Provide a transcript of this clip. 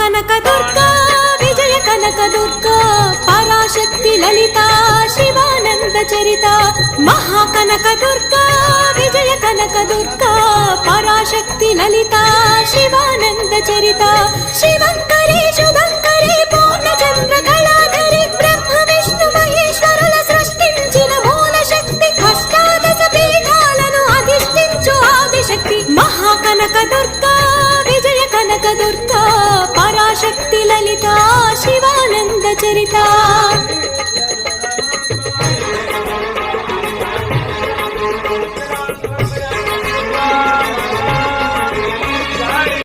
కనక దుర్గా విజయ కనక దుర్గా పరాశక్తి లలిత శివానంద చరిత మహాకనక దుర్గా విజయ కనక దుర్గా పరాశక్తి లలిత శివానంద చరిత శివంకరి శుభంకరి పూర్ణచంద్ర కళాధరి బ్రహ్మ విష్ణు మహేశ్వరుల సృష్టించిన మూల శక్తి అష్టాదశ పీఠాలను అధిష్ఠించు ఆదిశక్తి మహాకనక దుర్గా విజయ కనక దుర్గా పరాశక్తి లలిత శివానంద చరిత